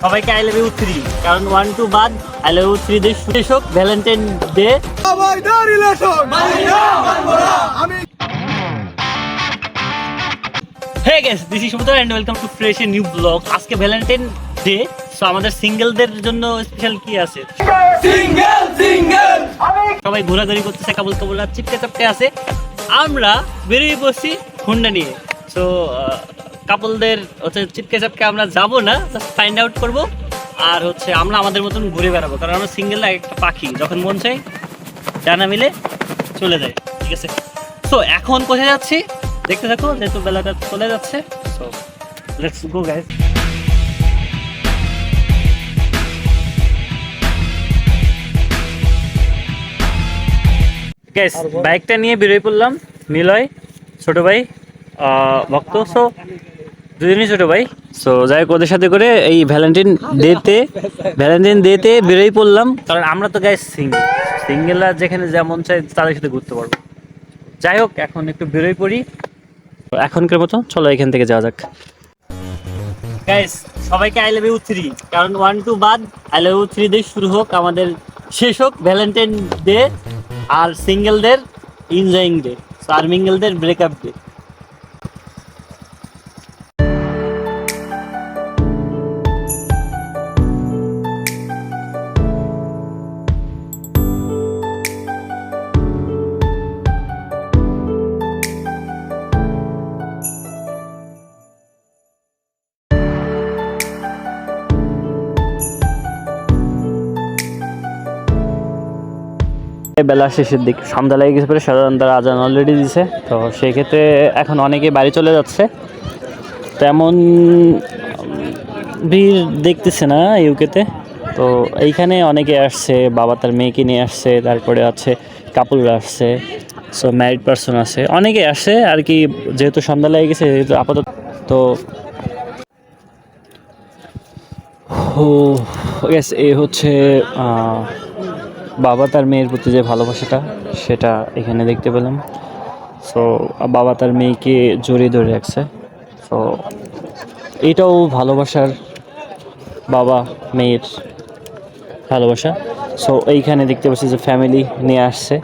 সবাইকে I love you 3 কারণ 1 2 বাদ আই লাভ ইউ 3 দিয়ে শেষ হোক Valentine day. Hey guys, this is Sumanta and welcome to fresh a new blog. আজকে ভ্যালেন্টাইন ডে, সো আমাদের সিঙ্গেলদের জন্য স্পেশাল কি আছে? সবাই ঘোরাঘুরি করতেছে, কাবুল কাবুল আর চিপকে চাপটে আছে। আমরা বেরিয়ে পড়ছি হুন্ডা নিয়ে। সো কাপলদের হচ্ছে চিপকে চাপকে আমরা যাবো না, জাস্ট ফাইন্ড আউট করবো আর হচ্ছে আমরা আমাদের মতন ঘুরে বেড়াবো। কারণ আমরা সিঙ্গেল একটা পাখি, যখন মন চাই ডানা মিলে চলে যায়, ঠিক আছে? সো এখন কোথায় যাচ্ছি দেখতে থাকো, যেহেতু বেলাটা চলে যাচ্ছে। So let's go guys. Guys বাইকটা নিয়ে বেরোয় পড়লাম, নিলয় ছোট ভাই ভক্ত, সো দুজনই ছোট ভাই। সো যাই হোক, ওদের সাথে করে এই ভ্যালেন্টাইন ডেতে বেরোয় পড়লাম। কারণ আমরা তো গাইস সিঙ্গেলরা যেখানে যেমন চাই তাদের সাথে ঘুরতে পারবো। যাই হোক, এখন একটু বেরোয় পড়ি এখনকার মতো। চলো এখান থেকে যাওয়া যাক। গাইস সবাইকে আই লাভ ইউ 3 কারণ 1 2 বাদ আই লাভ ইউ 3 দিয়ে শুরু হোক আমাদের, শেষ হোক ভ্যালেন্টাইন ডে আর সিঙ্গেলদের এনজয়িং ডে, আর মিঙ্গেলদের ব্রেকআপ ডে। বেলা শেষের দিক, সন্ধ্যা লেগে গেছে পরে সাধারণত আজান অলরেডি দিছে। তো সেই ক্ষেত্রে এখন অনেকে বাড়ি চলে যাচ্ছে, তেমন ভিড় দেখতেছে না ইউকেতে। তো এইখানে অনেকে আসছে, বাবা তার মেয়েকে নিয়ে আসছে, তারপরে আছে কাপলরা আসছে, সো ম্যারিড পারসন আছে, অনেকে আসে আর কি। যেহেতু সন্ধ্যা লেগে গেছে, যেহেতু আপাতত তো এ হচ্ছে বাবা তার মেয়ের প্রতি যে ভালোবাসাটা, সেটা এখানে দেখতে পেলাম। সো বাবা তার মেয়েকে জড়িয়ে ধরে রাখছে। সো এটাও ভালোবাসার, বাবা মেয়ের ভালোবাসা। সো এইখানে দেখতে পাচ্ছি যে ফ্যামিলি নিয়ে আসছে।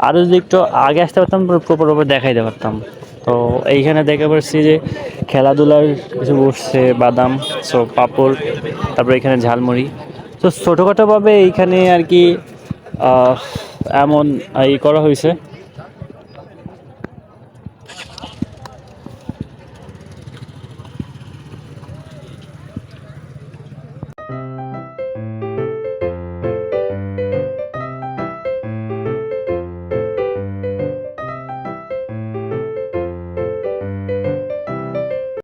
আরও যদি একটু আগে আসতে পারতাম প্রপার দেখাইতে পারতাম। তো এইখানে দেখতে পাচ্ছি যে খেলাধুলার কিছু বসছে, বাদাম, সো পাঁপড়, তারপরে এখানে ঝালমুড়ি। তো ছোটোখাটোভাবে এইখানে আর কি এমন করা হয়েছে।